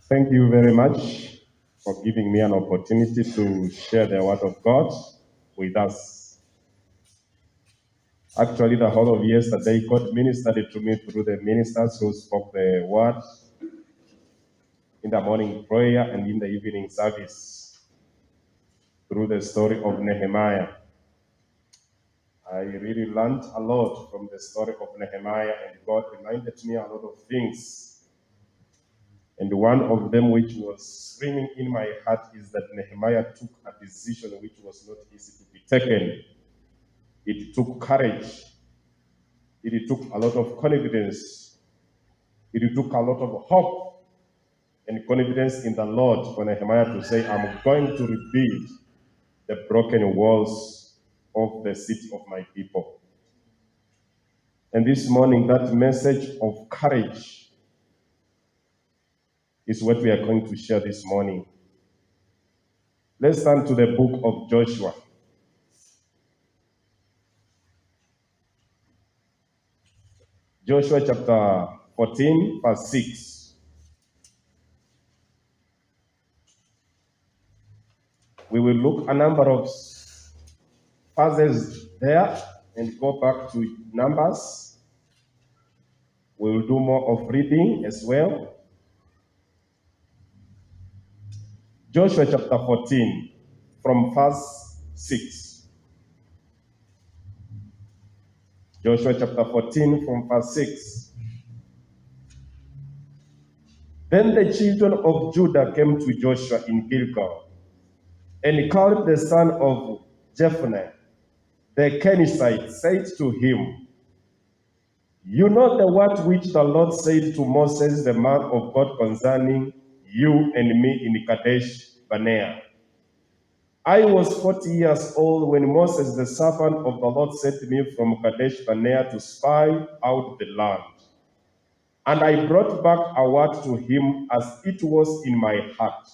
Thank you very much for giving me an opportunity to share the word of God with us. Actually, the whole of yesterday, God ministered to me through the ministers who spoke the word in the morning prayer and in the evening service through the story of Nehemiah. I really learned a lot from the story of Nehemiah, and God reminded me a lot of things. And one of them which was ringing in my heart is that Nehemiah took a decision which was not easy to be taken. It took courage. It took a lot of confidence. It took a lot of hope and confidence in the Lord for Nehemiah to say, I'm going to rebuild the broken walls of the city of my people. And this morning, that message of courage is what we are going to share this morning. Let's turn to the book of Joshua. Joshua chapter 14, verse 6. We will look a number of verses there and go back to Numbers. We will do more of reading as well. Joshua chapter 14, from verse 6. Joshua chapter 14, from verse 6. Then the children of Judah came to Joshua in Gilgal, and called the son of Jephunneh, the Kenizzite, said to him, You know the word which the Lord said to Moses, the man of God, concerning you and me in Kadesh Barnea. I was 40 years old when Moses, the servant of the Lord, sent me from Kadesh Barnea to spy out the land. And I brought back a word to him as it was in my heart.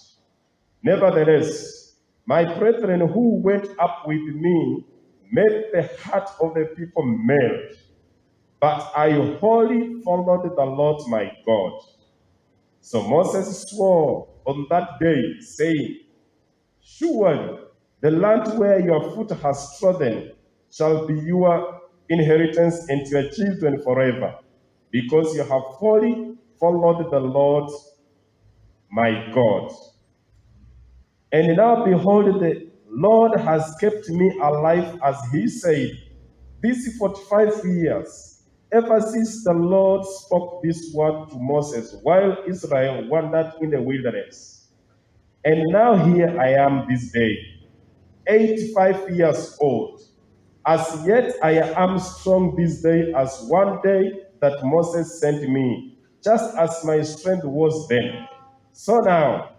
Nevertheless, my brethren who went up with me made the heart of the people melt. But I wholly followed the Lord my God. So Moses swore on that day, saying, Surely the land where your foot has trodden shall be your inheritance and your children forever, because you have wholly followed the Lord my God. And now behold, the Lord has kept me alive as he said, these 45 years, ever since the Lord spoke this word to Moses while Israel wandered in the wilderness. And now here I am this day, 85 years old. As yet I am strong this day as one day that Moses sent me, just as my strength was then. So now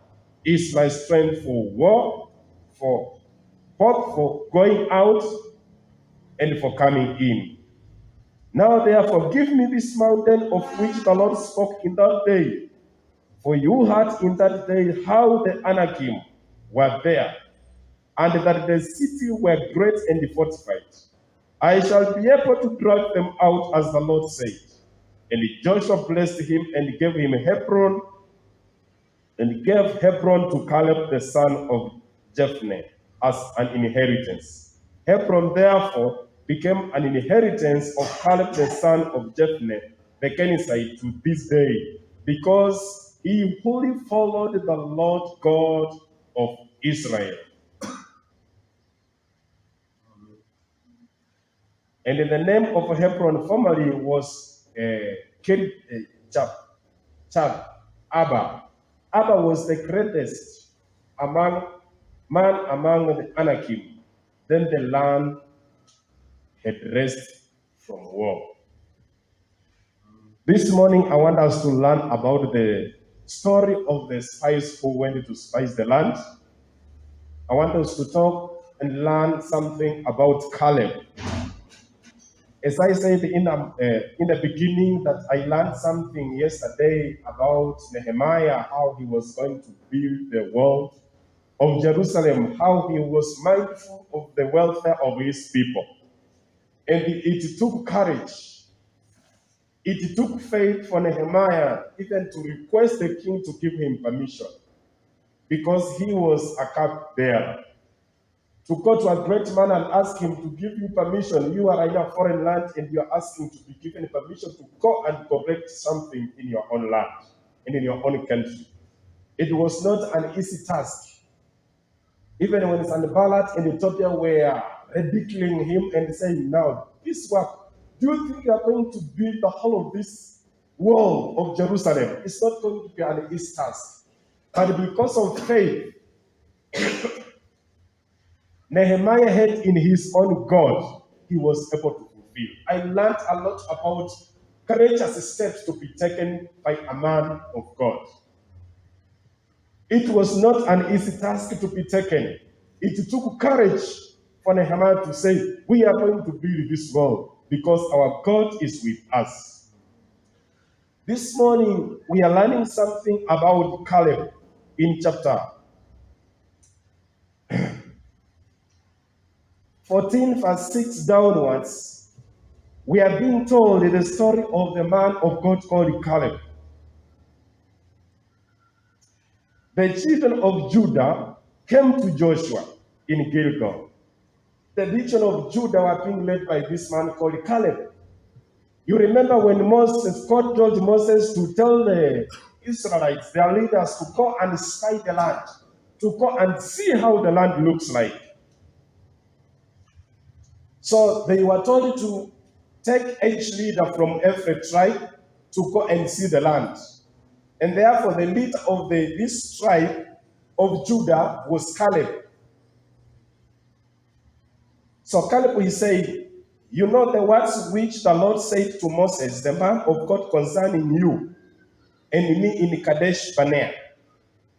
is my strength for war, for hope, for going out, and for coming in. Now therefore give me this mountain of which the Lord spoke in that day. For you heard in that day how the Anakim were there, and that the city were great and fortified. I shall be able to drive them out, as the Lord said. And Joshua blessed him and gave him Hebron, and gave Hebron to Caleb the son of Jephunneh as an inheritance. Hebron therefore became an inheritance of Caleb the son of Jephunneh the Kenizzite to this day, because he wholly followed the Lord God of Israel. And the name of Hebron formerly was Abba. Abba was the greatest man among the Anakim. Then the land had rest from war. This morning, I want us to learn about the story of the spies who went to spy the land. I want us to talk and learn something about Caleb. As I said in the beginning, that I learned something yesterday about Nehemiah, how he was going to build the wall of Jerusalem, how he was mindful of the welfare of his people. And it took courage. It took faith for Nehemiah even to request the king to give him permission, because he was a cupbearer. To go to a great man and ask him to give you permission. You are in a foreign land and you are asking to be given permission to go and correct something in your own land and in your own country. It was not an easy task. Even when Sanballat and Ethiopia were ridiculing him and saying, now, this work, do you think you are going to build the whole of this wall of Jerusalem? It's not going to be an easy task. But because of faith, Nehemiah had in his own God, he was able to fulfill. I learned a lot about courageous steps to be taken by a man of God. It was not an easy task to be taken. It took courage for Nehemiah to say, we are going to build this wall because our God is with us. This morning, we are learning something about Caleb in chapter 14, verse 6 downwards. We are being told the story of the man of God called Caleb. The children of Judah came to Joshua in Gilgal. The region of Judah were being led by this man called Caleb. You remember when God told Moses to tell the Israelites, their leaders, to go and spy the land, to go and see how the land looks like. So they were told to take each leader from every tribe to go and see the land. And therefore, the leader of this tribe of Judah was Caleb. So Caleb, he said, you know the words which the Lord said to Moses, the man of God, concerning you and me in Kadesh Barnea.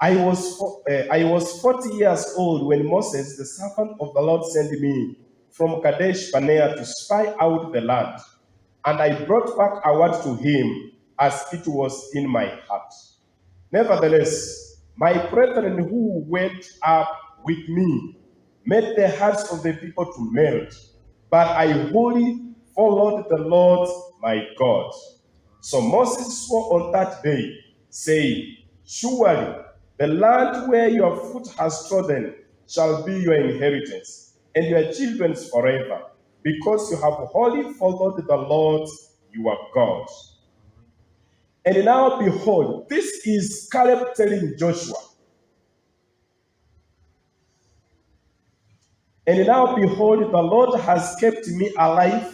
I was 40 years old when Moses, the servant of the Lord, sent me from Kadesh Barnea to spy out the land. And I brought back a word to him as it was in my heart. Nevertheless, my brethren who went up with me made the hearts of the people to melt, but I wholly followed the Lord my God. So Moses swore on that day, saying, surely the land where your foot has trodden shall be your inheritance, and your children's forever, because you have wholly followed the Lord your God. And now behold, this is Caleb telling Joshua. And now behold, the Lord has kept me alive,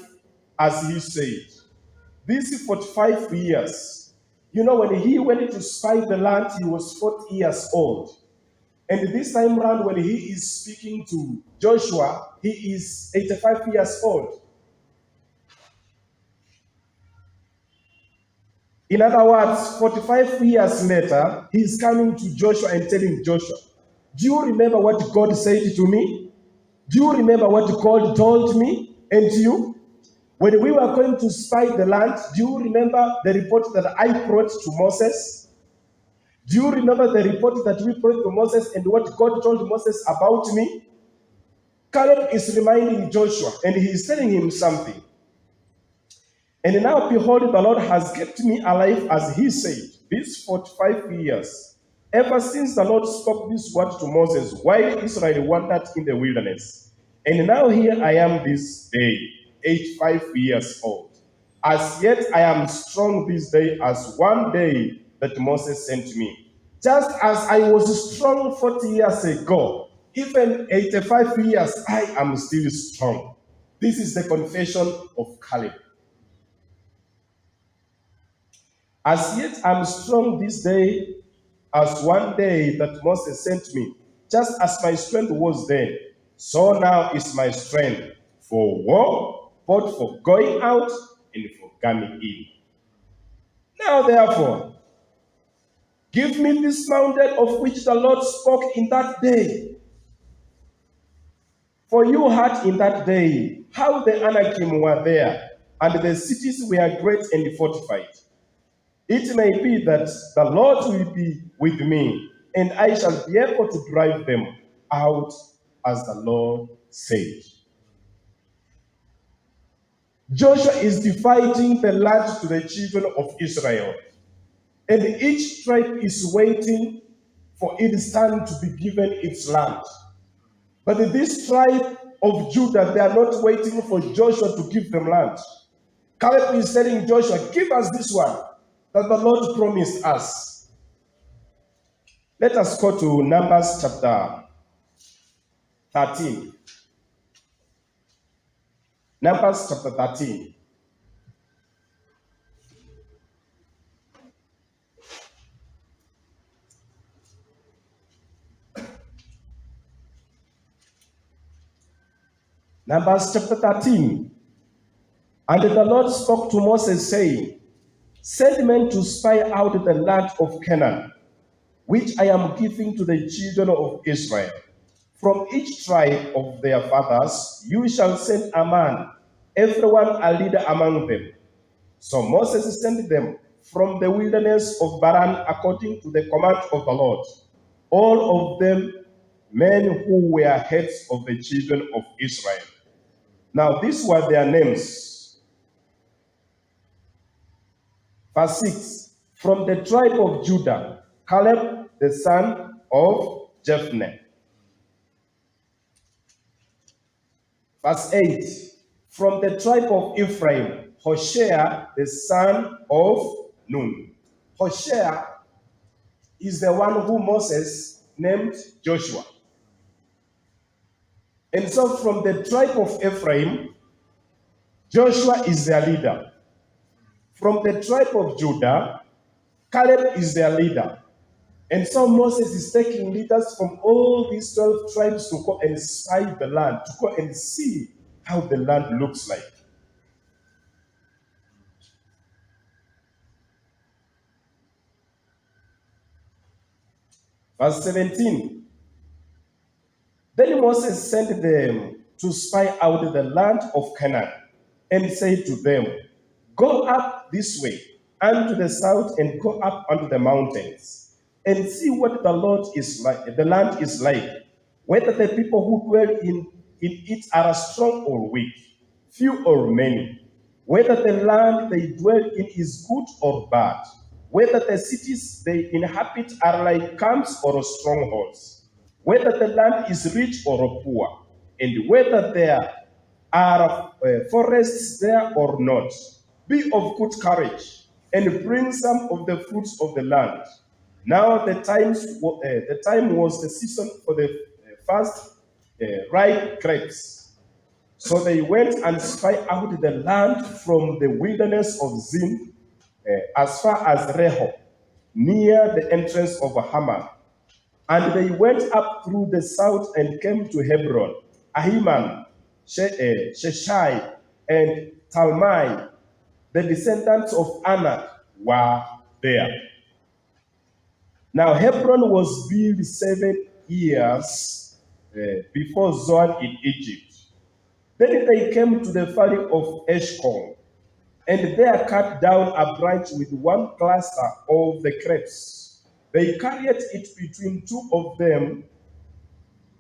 as he said. These 45 years. You know, when he went to spy the land, he was 40 years old. And this time around, when he is speaking to Joshua, he is 85 years old. In other words, 45 years later, he is coming to Joshua and telling Joshua, do you remember what God said to me? Do you remember what God told me and you? When we were going to spy the land, do you remember the report that I brought to Moses? Do you remember the report that we brought to Moses and what God told Moses about me? Caleb is reminding Joshua and he is telling him something. And now behold, the Lord has kept me alive, as he said, these 45 years, ever since the Lord spoke this word to Moses while Israel wandered in the wilderness. And now here I am this day, 85 years old. As yet I am strong this day as one day that Moses sent me. Just as I was strong 40 years ago, even 85 years, I am still strong. This is the confession of Caleb. As yet I'm strong this day as one day that Moses sent me. Just as my strength was then, so now is my strength for war, both for going out and for coming in. Now therefore, give me this mountain of which the Lord spoke in that day. For you heard in that day how the Anakim were there, and the cities were great and fortified. It may be that the Lord will be with me, and I shall be able to drive them out, as the Lord said. Joshua is dividing the land to the children of Israel. And each tribe is waiting for its turn to be given its land. But this tribe of Judah, they are not waiting for Joshua to give them land. Caleb is telling Joshua, give us this one that the Lord promised us. Let us go to Numbers chapter 13. Numbers chapter 13. Numbers chapter 13. And the Lord spoke to Moses, saying, send men to spy out the land of Canaan, which I am giving to the children of Israel. From each tribe of their fathers you shall send a man, everyone a leader among them. So Moses sent them from the wilderness of Paran according to the command of the Lord, all of them men who were heads of the children of Israel. Now these were their names. Verse 6, from the tribe of Judah, Caleb the son of Jephunneh. Verse 8, from the tribe of Ephraim, Hoshea the son of Nun. Hoshea is the one who Moses named Joshua. And so from the tribe of Ephraim, Joshua is their leader. From the tribe of Judah, Caleb is their leader. And so Moses is taking leaders from all these 12 tribes to go and spy the land, to go and see how the land looks like. Verse 17. Then Moses sent them to spy out the land of Canaan, and said to them, go up this way, and to the south, and go up unto the mountains, and see what the Lord is like, the land is like, whether the people who dwell in it are strong or weak, few or many, whether the land they dwell in is good or bad, whether the cities they inhabit are like camps or strongholds, whether the land is rich or poor, and whether there are forests there or not. Be of good courage, and bring some of the fruits of the land. Now the time was the season for the first ripe grapes. So they went and spied out the land from the wilderness of Zin as far as Rehob, near the entrance of Hammah. And they went up through the south and came to Hebron. Ahiman, Sheshai, and Talmai, the descendants of Anak, were there. Now Hebron was built 7 years before Zoan in Egypt. Then they came to the valley of Eshcol, and there cut down a branch with one cluster of the grapes. They carried it between two of them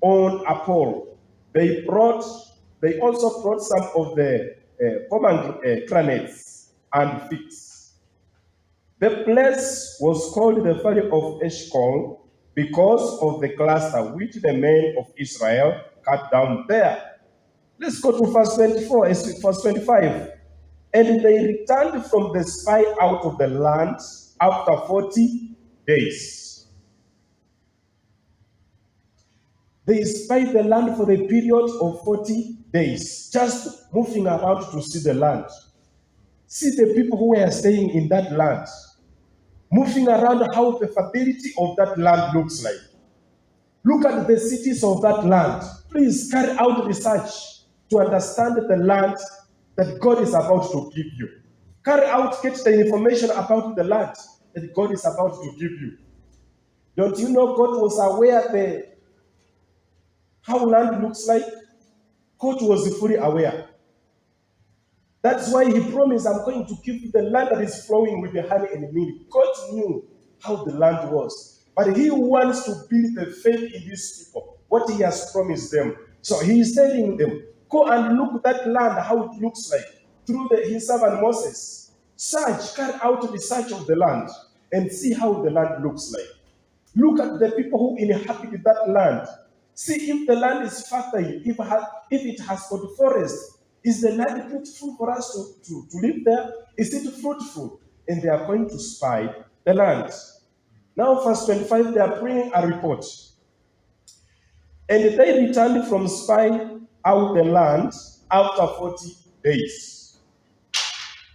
on a pole. They also brought some of the pomegranates and figs. The place was called the Valley of Eshcol because of the cluster which the men of Israel cut down there. Let's go to verse 24, verse 25. And they returned from the spy out of the land after 40 days. They spied the land for the period of 40 days, just moving around to see the land. See the people who were staying in that land, moving around how the fertility of that land looks like. Look at the cities of that land. Please carry out research to understand the land that God is about to give you. Get the information about the land that God is about to give you. Don't you know God was aware how land looks like? God was fully aware. That's why he promised, I'm going to give you the land that is flowing with the honey and milk. God knew how the land was. But he wants to build the faith in these people, what he has promised them. So he is telling them, go and look at that land, how it looks like. through his servant Moses, carry out the search of the land and see how the land looks like. Look at the people who inhabit that land. See if the land is fertile, if it has got forest. Is the land fruitful for us to live there? Is it fruitful? And they are going to spy the land. Now, verse 25, they are bringing a report. And they returned from spying out the land after 40 days.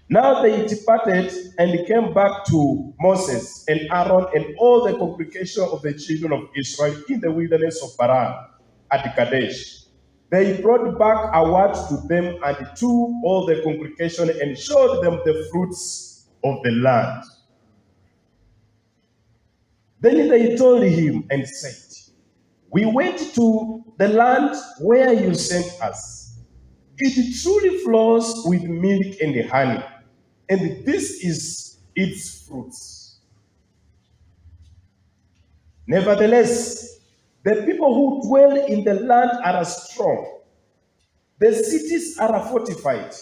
Now they departed and came back to Moses and Aaron and all the congregation of the children of Israel in the wilderness of Paran at Kadesh. They brought back a word to them and to all the congregation and showed them the fruits of the land. Then they told him and said, "We went to the land where you sent us. It truly flows with milk and honey, and this is its fruits. Nevertheless, the people who dwell in the land are strong. The cities are fortified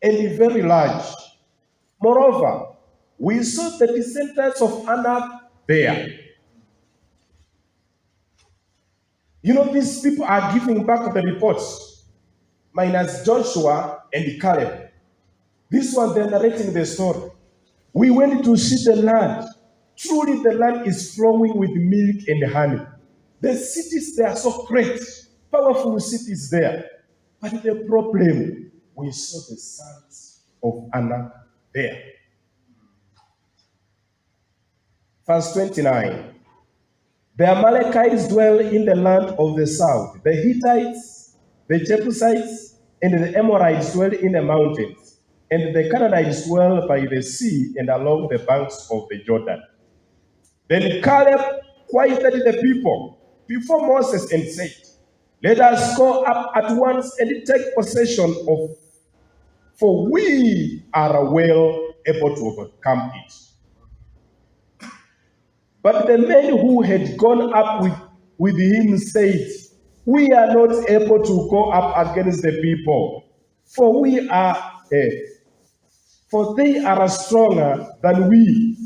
and very large. Moreover, we saw the descendants of Anak there." You know, these people are giving back the reports, minus Joshua and Caleb. This one, they're narrating the story. We went to see the land. Truly, the land is flowing with milk and honey. The cities, they are so great, powerful cities there. But the problem, we saw the sons of Anak there. Verse 29. The Amalekites dwell in the land of the south. The Hittites, the Jebusites, and the Amorites dwell in the mountains. And the Canaanites dwell by the sea and along the banks of the Jordan. Then Caleb quieted the people before Moses and said, "Let us go up at once and take possession of, for we are well able to overcome it." But the men who had gone up with him said, "We are not able to go up against the people, for they are stronger than we."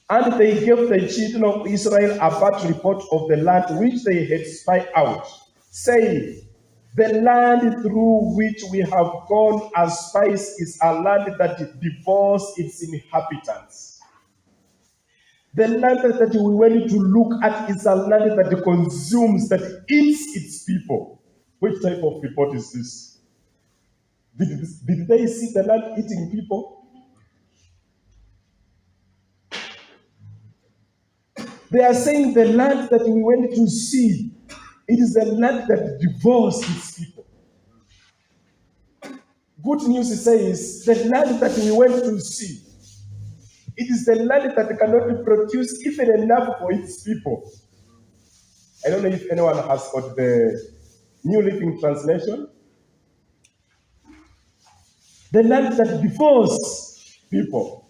And they gave the children of Israel a bad report of the land which they had spied out, saying, "The land through which we have gone as spies is a land that devours its inhabitants. The land that we went to look at is a land that consumes, that eats its people." Which type of report is this? Did they see the land eating people? They are saying the land that we went to see, it is the land that devours its people. Good news says the land that we went to see, it is the land that cannot produce even enough for its people. I don't know if anyone has got the New Living Translation. The land that devours people.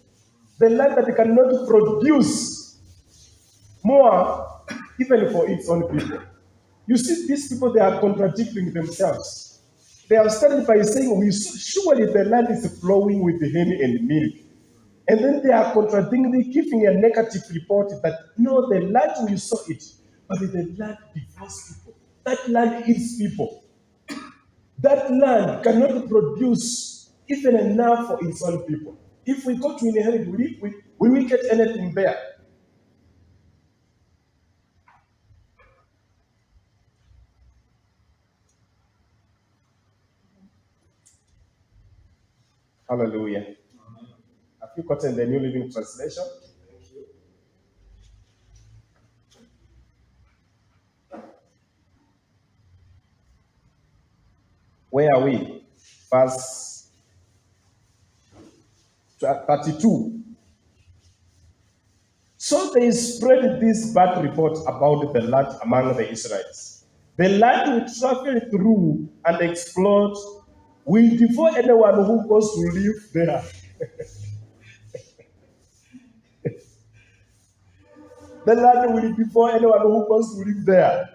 The land that cannot produce more even for its own people. You see, these people, they are contradicting themselves. They are starting by saying, surely the land is flowing with honey and milk. And then they are contradicting, giving a negative report that, no, the land we saw it, but the land devours people. That land eats people. That land cannot produce even enough for its own people. If we go to inherit, we will get anything there. Hallelujah. Amen. Have you gotten the New Living Translation? Thank you. Where are we? Verse 32. So they spread this bad report about the land among the Israelites. The land we travel through and explore will devour anyone who goes to live there. The land will devour anyone who goes to live there.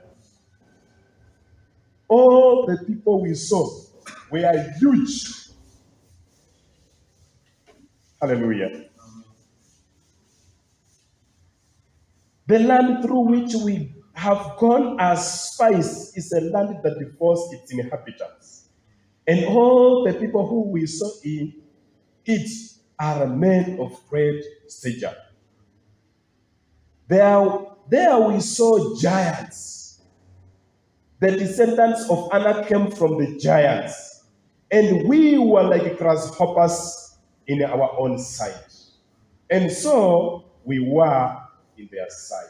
All the people we saw were huge. Hallelujah. The land through which we have gone as spies is a land that devours its inhabitants. And all the people who we saw in it are men of great stature. There we saw giants. The descendants of Anak came from the giants. And we were like grasshoppers in our own sight. And so we were in their sight.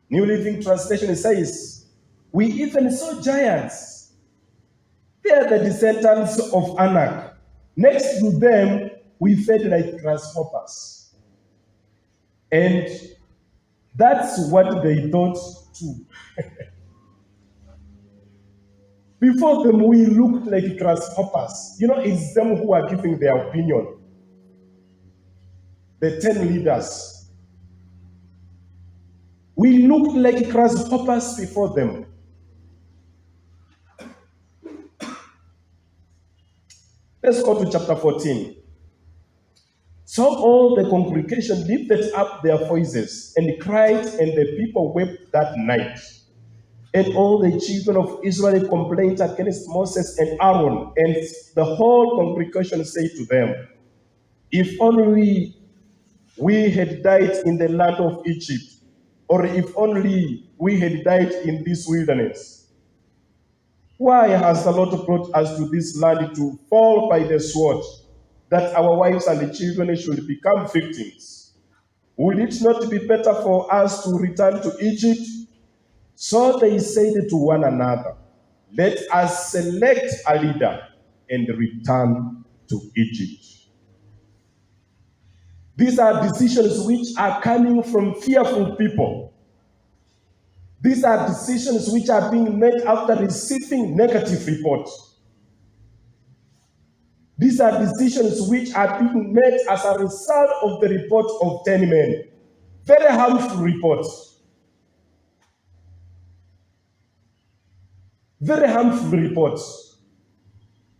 New Living Translation says, we even saw giants. They are the descendants of Anak. Next to them, we fed like grasshoppers. And that's what they thought too. Before them, we looked like grasshoppers. You know, it's them who are giving their opinion. The 10 leaders. We looked like grasshoppers before them. Let's go to chapter 14. So all the congregation lifted up their voices and cried, and the people wept that night. And all the children of Israel complained against Moses and Aaron, and the whole congregation said to them, if only we had died in the land of Egypt, or if only we had died in this wilderness. Why has the Lord brought us to this land to fall by the sword, that our wives and the children should become victims? Would it not be better for us to return to Egypt? So they said to one another, let us select a leader and return to Egypt. These are decisions which are coming from fearful people. These are decisions which are being made after receiving negative reports. These are decisions which are being made as a result of the report of 10 men. Very harmful reports. Very harmful reports.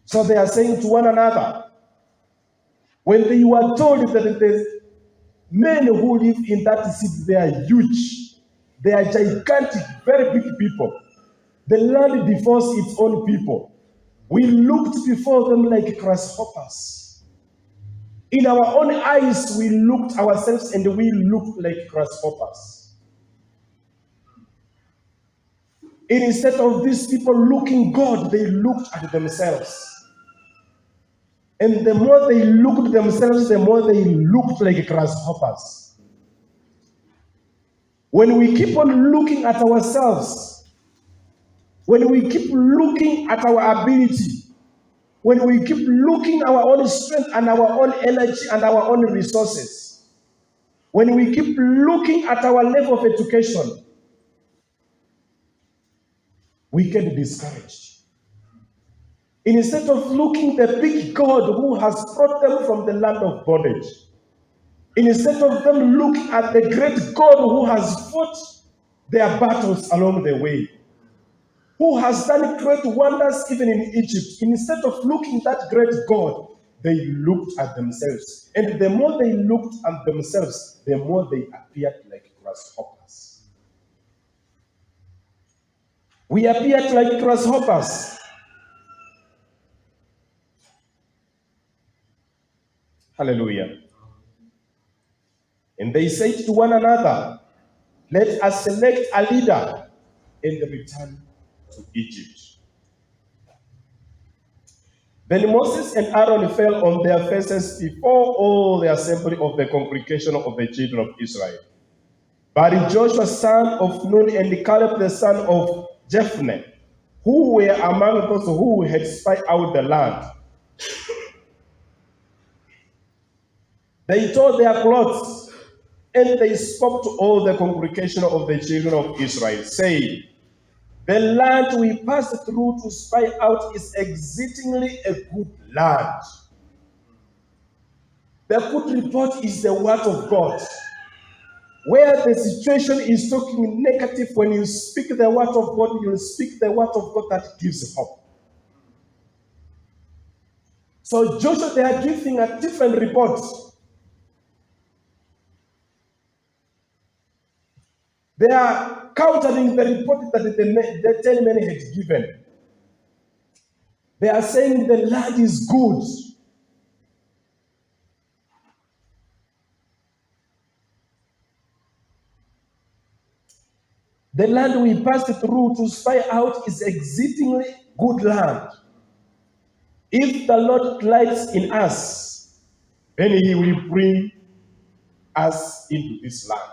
So they are saying to one another, when they were told that the men who live in that city, they are huge, they are gigantic, very big people. The land devours its own people. We looked before them like grasshoppers. In our own eyes, we looked ourselves and we looked like grasshoppers. Instead of these people looking God, they looked at themselves. And the more they looked at themselves, the more they looked like grasshoppers. When we keep on looking at ourselves, when we keep looking at our ability, when we keep looking at our own strength and our own energy and our own resources, when we keep looking at our level of education, we get discouraged. Instead of looking the big God who has brought them from the land of bondage, instead of them looking at the great God who has fought their battles along the way, who has done great wonders even in Egypt, instead of looking at that great God, they looked at themselves. And the more they looked at themselves, the more they appeared like grasshoppers. We appeared like grasshoppers. Hallelujah. And they said to one another, let us select a leader and return to Egypt. Then Moses and Aaron fell on their faces before all the assembly of the congregation of the children of Israel. But Joshua son of Nun and Caleb the son of Jephunneh, who were among those who had spied out the land, they tore their clothes, and they spoke to all the congregation of the children of Israel, saying, the land we passed through to spy out is exceedingly a good land. The good report is the word of God. Where the situation is talking negative, when you speak the word of God, you speak the word of God that gives hope. So Joshua, they are giving a different report. They are countering the report that the 10 men had given. They are saying the land is good. The land we passed through to spy out is exceedingly good land. If the Lord delights in us, then he will bring us into this land.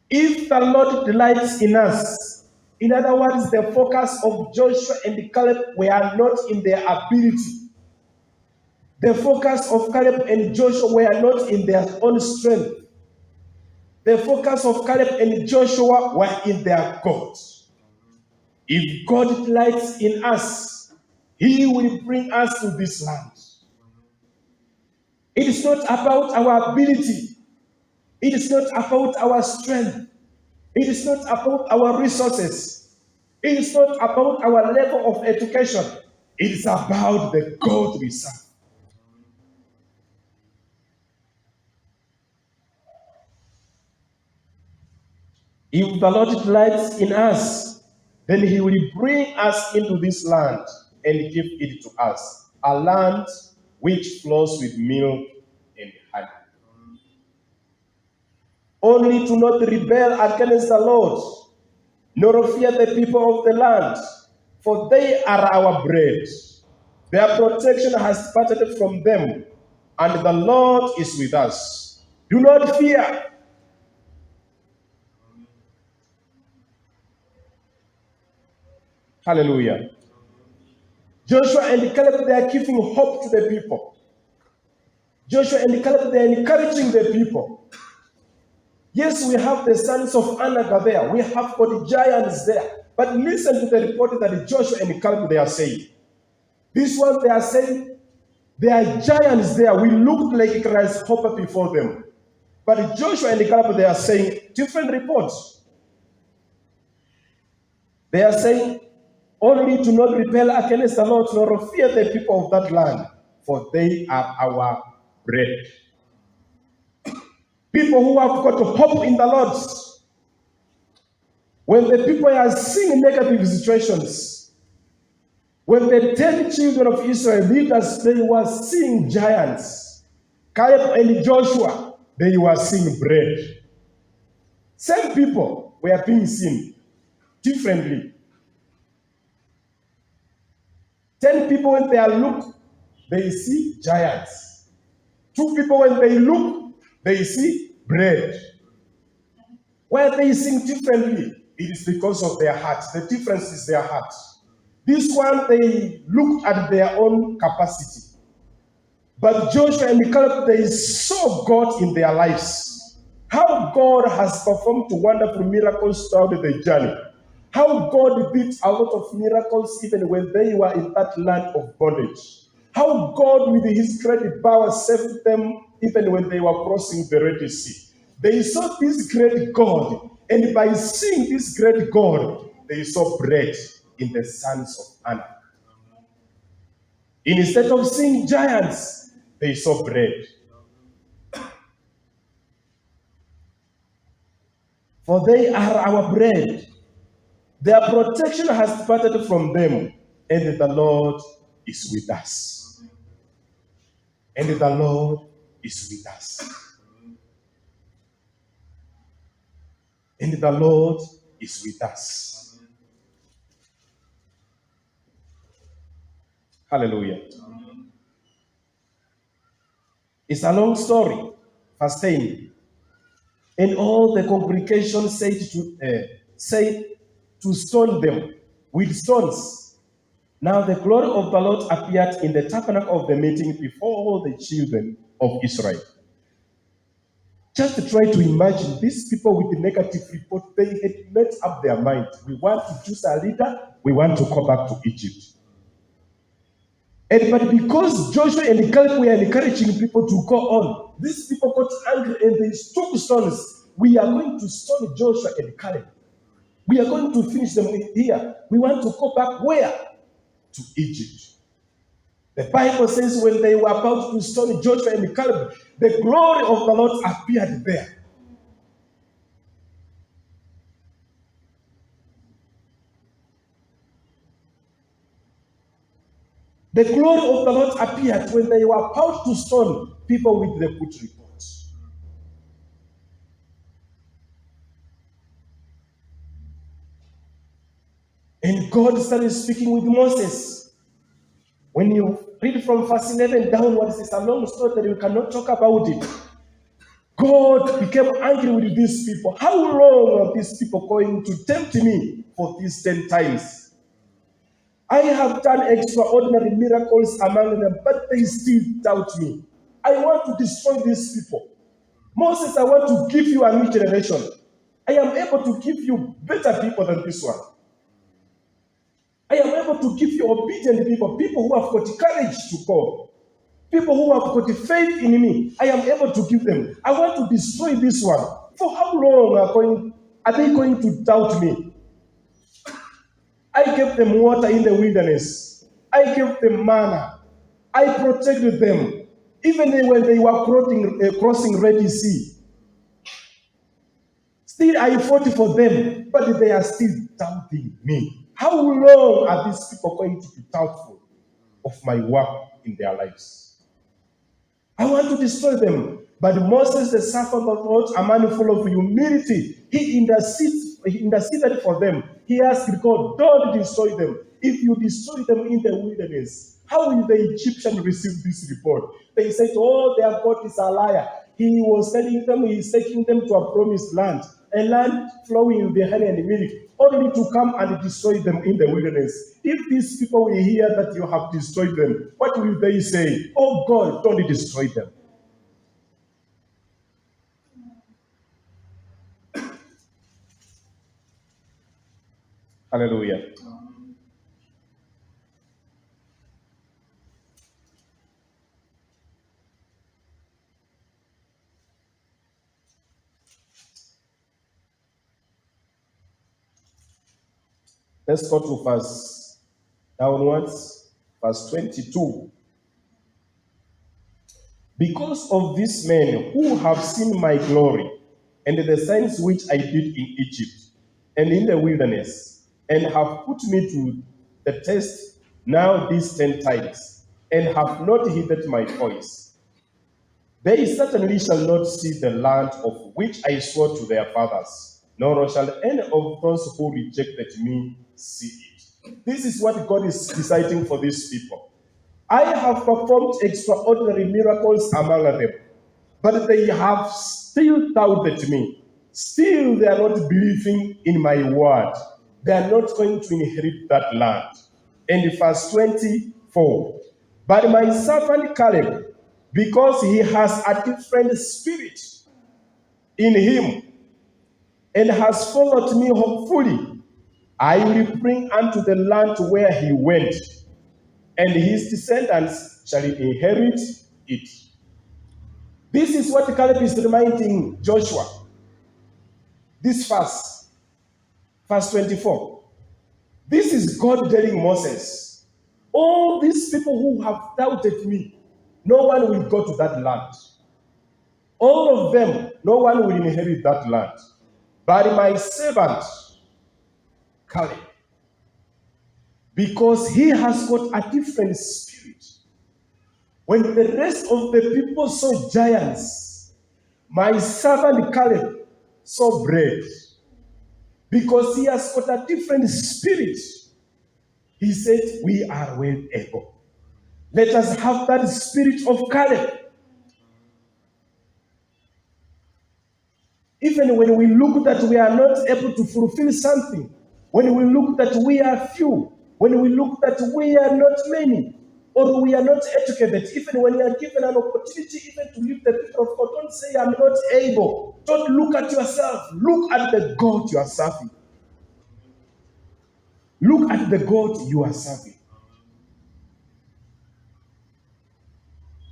If the Lord delights in us, in other words, the focus of Joshua and Caleb were not in their ability. The focus of Caleb and Joshua were not in their own strength. The focus of Caleb and Joshua were in their God. If God delights in us, he will bring us to this land. It is not about our ability. It is not about our strength. It is not about our resources. It is not about our level of education. It is about the God we serve. If the Lord delights in us, then he will bring us into this land and give it to us, a land which flows with milk and honey. Only to not rebel against the Lord, nor fear the people of the land, for they are our bread. Their protection has departed from them, and the Lord is with us. Do not fear. Hallelujah. Joshua and Caleb, they are giving hope to the people. Joshua and Caleb, they are encouraging the people. Yes, we have the sons of Anak there. We have got the giants there. But listen to the report that Joshua and Caleb, they are saying. This one, they are saying, there are giants there. We looked like grasshopper before them. But Joshua and Caleb, they are saying different reports. They are saying, only to not rebel against the Lord, nor fear the people of that land, for they are our bread. People who have got hope in the Lord. When the people are seeing negative situations, when the 10 children of Israel leaders, they were seeing giants. Caleb and Joshua, they were seeing bread. Same people were being seen differently. 10 people, when they look, they see giants. 2 people, when they look, they see bread. Why are they seeing differently? It is because of their hearts. The difference is their hearts. This one, they looked at their own capacity. But Joshua and Caleb, they saw God in their lives. How God has performed wonderful miracles throughout the journey. How God did a lot of miracles even when they were in that land of bondage. How God, with his great power, saved them even when they were crossing the Red Sea. They saw this great God, and by seeing this great God, they saw bread in the sons of Anak. Instead of seeing giants, they saw bread. For they are our bread. Their protection has departed from them, and the Lord is with us. And the Lord is with us. And the Lord is with us. Hallelujah. It's a long story. Verse 10. And all the congregation said to stone them with stones. Now the glory of the Lord appeared in the tabernacle of the meeting before all the children of Israel. Just try to imagine these people with the negative report. They had made up their mind. We want to choose a leader. We want to go back to Egypt. But because Joshua and Caleb were encouraging people to go on, these people got angry and they took stones we are going to stone Joshua and Caleb. We are going to finish them here. We want to go back where? To Egypt. The Bible says when they were about to stone Joshua and Caleb, the glory of the Lord appeared there. The glory of the Lord appeared when they were about to stone people with the good report. And God started speaking with Moses. When you read from verse 11 downwards, it's a long story that we cannot talk about it. God became angry with these people. How long are these people going to tempt me for these 10 times? I have done extraordinary miracles among them, but they still doubt me. I want to destroy these people. Moses, I want to give you a new generation. I am able to give you better people than this one. I am able to give you obedient people, people who have got courage to go, people who have got faith in me. I am able to give them. I want to destroy this one. For how long are they going to doubt me? I gave them water in the wilderness. I gave them manna. I protected them. Even when they were crossing Red Sea. Still, I fought for them, but they are still doubting me. How long are these people going to be doubtful of my work in their lives? I want to destroy them. But Moses, the servant of God, a man full of humility, he interceded for them. He asked God, don't destroy them. If you destroy them in the wilderness, how will the Egyptians receive this report? They said, oh, their God is a liar. He was telling them he is taking them to a promised land, a land flowing with honey and milk, only to come and destroy them in the wilderness. If these people will hear that you have destroyed them, what will they say? Oh God, don't destroy them. Hallelujah. Let's go to verse downwards, verse 22. Because of these men who have seen my glory and the signs which I did in Egypt and in the wilderness, and have put me to the test now these 10 times, and have not heeded my voice, they certainly shall not see the land of which I swore to their fathers, nor shall any of those who rejected me see it. This is what God is deciding for these people. I have performed extraordinary miracles among them, but they have still doubted me. Still, they are not believing in my word. They are not going to inherit that land. And verse 24, but my servant Caleb, because he has a different spirit in him, and has followed me fully, I will bring unto the land where he went, and his descendants shall inherit it. This is what Caleb is reminding Joshua. This verse 24. This is God telling Moses, all these people who have doubted me, no one will go to that land. All of them, no one will inherit that land. But my servant, Caleb, because he has got a different spirit. When the rest of the people saw giants, my servant Caleb saw bread. Because he has got a different spirit. He said, we are well able. Let us have that spirit of Caleb. Even when we look that we are not able to fulfill something, when we look that we are few, when we look that we are not many, or we are not educated, even when you are given an opportunity even to lead the people of God, don't say, I'm not able. Don't look at yourself. Look at the God you are serving. Look at the God you are serving.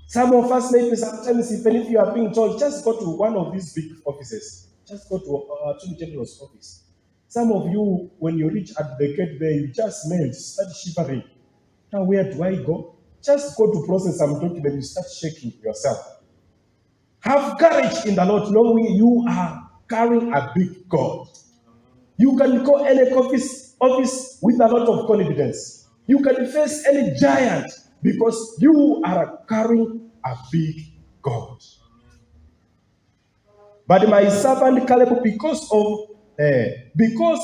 Some of us, maybe sometimes, even if you are being told, just go to one of these big offices. Just go to Attorney General's office. Some of you, when you reach at the gate there, you just melt, start shivering. Now, where do I go? Just go to process some document, you start shaking yourself. Have courage in the Lord, knowing you are carrying a big God. You can go any office with a lot of confidence. You can face any giant because you are carrying a big God. But my servant Caleb, because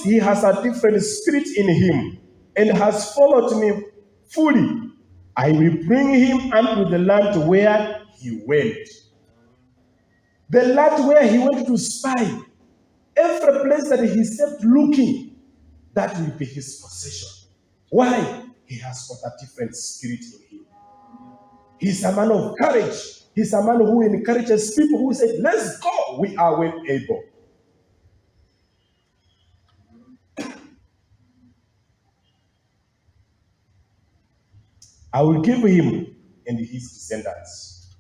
he has a different spirit in him and has followed me fully, I will bring him unto the land where he went. The land where he went to spy. Every place that he stepped looking, that will be his possession. Why? He has got a different spirit in him. He's a man of courage. He's a man who encourages people who say, let's go. We are well able. I will give him and his descendants.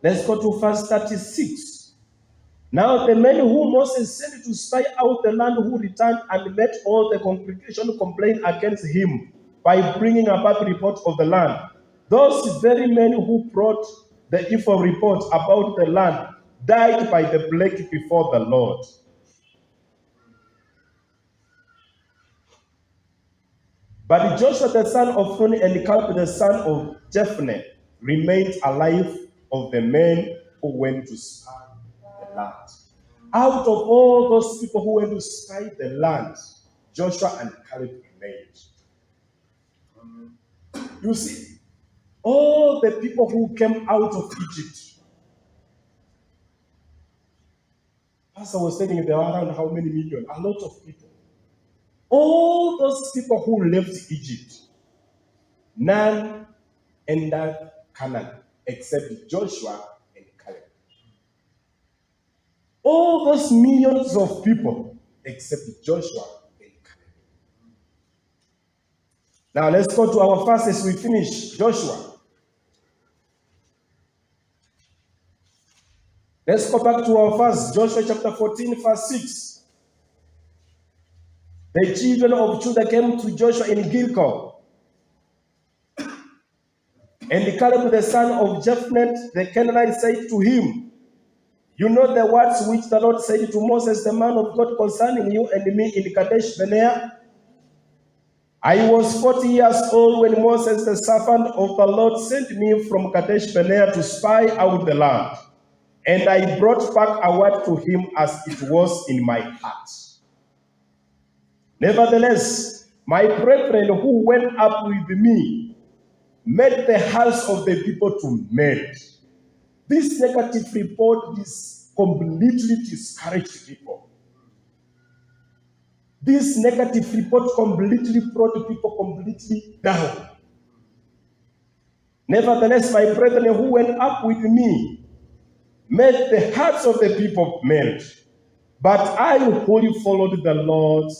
Let's go to verse 36. Now the men whom Moses sent to spy out the land who returned and met all the congregation complain against him by bringing a bad report of the land. Those very men who brought the evil report about the land died by the plague before the Lord. But Joshua the son of Nun and Caleb the son of Jephunneh remained alive of the men who went to spy the land. Out of all those people who went to spy the land, Joshua and Caleb remained. You see, all the people who came out of Egypt, Pastor was saying there are around how many million? A lot of people. All those people who left Egypt, none entered Canaan except Joshua and Caleb. All those millions of people except Joshua and Caleb. Now let's go to our verses. We finish Joshua. Let's go back to our verse, Joshua chapter 14, verse 6. The children of Judah came to Joshua in Gilgal. And Caleb the son of Jephunneh the Canaanite said to him, you know the words which the Lord said to Moses the man of God concerning you and me in Kadesh Barnea? I was 40 years old when Moses the servant of the Lord sent me from Kadesh Barnea to spy out the land. And I brought back a word to him as it was in my heart. Nevertheless, my brethren who went up with me made the hearts of the people to melt. This negative report completely discouraged people. This negative report completely brought people completely down. Nevertheless, my brethren who went up with me made the hearts of the people melt. But I wholly followed the Lord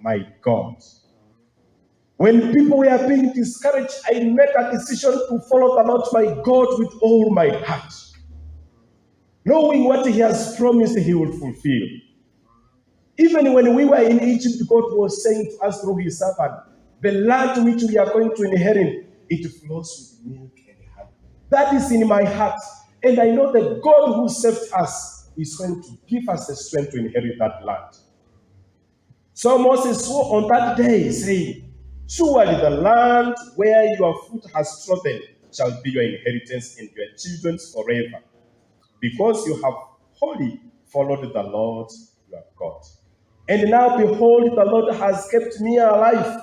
my God. When people were being discouraged, I made a decision to follow the Lord my God with all my heart, knowing what he has promised he will fulfill. Even when we were in Egypt, God was saying to us through his servant, the land which we are going to inherit, it flows with milk and honey. That is in my heart. And I know that God who saved us is going to give us the strength to inherit that land. So Moses swore on that day, saying, surely the land where your foot has trodden shall be your inheritance and your children's forever, because you have wholly followed the Lord your God. And now behold, the Lord has kept me alive,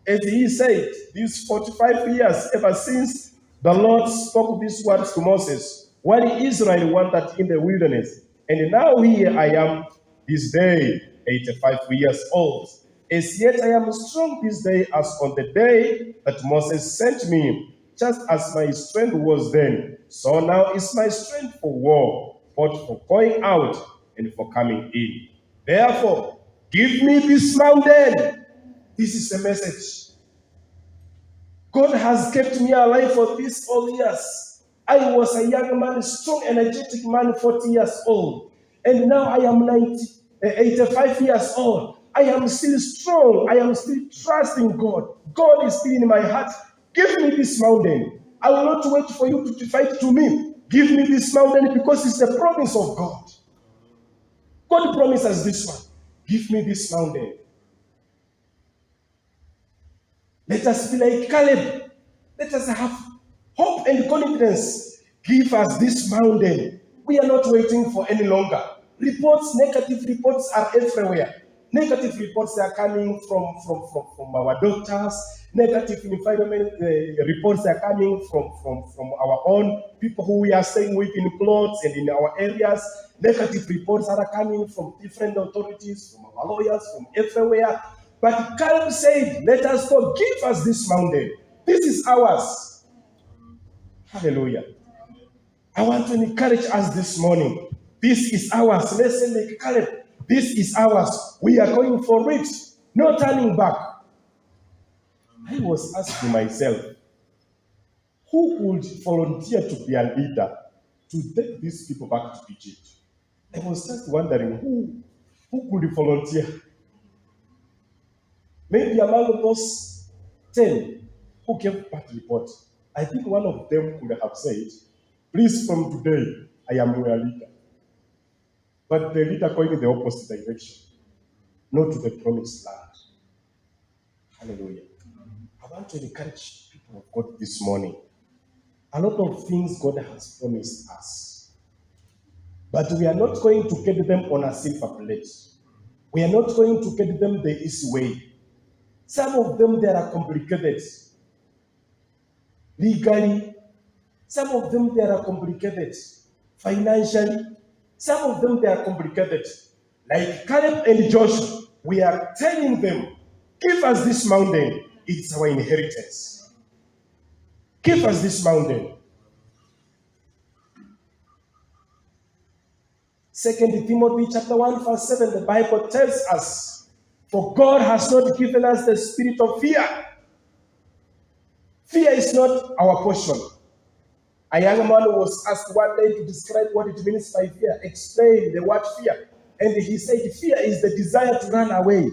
as he said, these 45 years, ever since the Lord spoke these words to Moses, while Israel wandered in the wilderness. And now here I am this day, 85 years old. As yet I am strong this day as on the day that Moses sent me. Just as my strength was then, so now is my strength for war, both for going out and for coming in. Therefore, give me this mountain. This is the message. God has kept me alive for these all years. I was a young man, strong, energetic man, 40 years old. And now I am 85 years old. I am still strong. I am still trusting God. God is still in my heart. Give me this mountain. I will not wait for you to fight to me. Give me this mountain because it's the promise of God. God promises this one. Give me this mountain. Let us be like Caleb. Let us have hope and confidence. Give us this mountain. We are not waiting for any longer. Reports, negative reports are everywhere. Negative reports are coming from our doctors. Negative environment reports are coming from our own people who we are staying with in plots and in our areas. Negative reports are coming from different authorities, from our lawyers, from everywhere. But Caleb said, let us go, give us this mountain. This is ours. Hallelujah. I want to encourage us this morning. This is ours. Let's say like Caleb, this is ours. We are going for it. No turning back. I was asking myself, who would volunteer to be a leader to take these people back to Egypt? I was just wondering who could volunteer? Maybe among those 10 who gave back report, I think one of them could have said, please, from today, I am your leader. But the leader going in the opposite direction, not to the promised land. Hallelujah. I want to encourage people of God this morning. A lot of things God has promised us. But we are not going to get them on a silver plate. We are not going to get them the easy way. Some of them, they are complicated. Legally, some of them, they are complicated. Financially, some of them, they are complicated. Like Caleb and Joshua, we are telling them, give us this mountain. It's our inheritance. Give us this mountain. 2 Timothy chapter 1, verse 7, the Bible tells us, for God has not given us the spirit of fear. Fear is not our portion. A young man was asked one day to describe what it means by fear. Explain the word fear. And he said, fear is the desire to run away.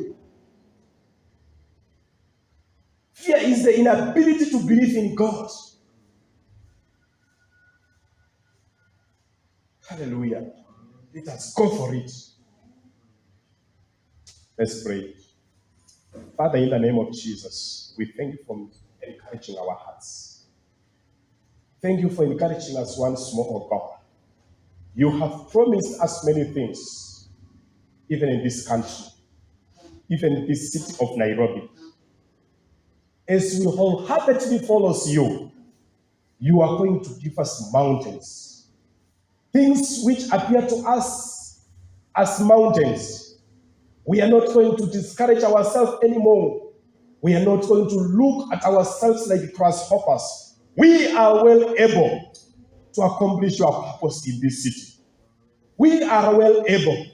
Fear is the inability to believe in God. Hallelujah. Let us go for it. Let's pray. Father, in the name of Jesus, we thank you for encouraging our hearts. Thank you for encouraging us once more, oh God. You have promised us many things, even in this country, even in this city of Nairobi. As we wholeheartedly follow you, you are going to give us mountains. Things which appear to us as mountains. We are not going to discourage ourselves anymore. We are not going to look at ourselves like grasshoppers. We are well able to accomplish your purpose in this city. We are well able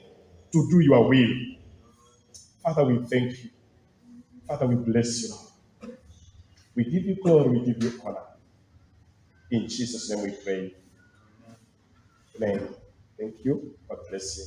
to do your will. Father, we thank you. Father, we bless you. We give you glory, we give you honor. In Jesus' name we pray. Amen. Thank you. God bless you.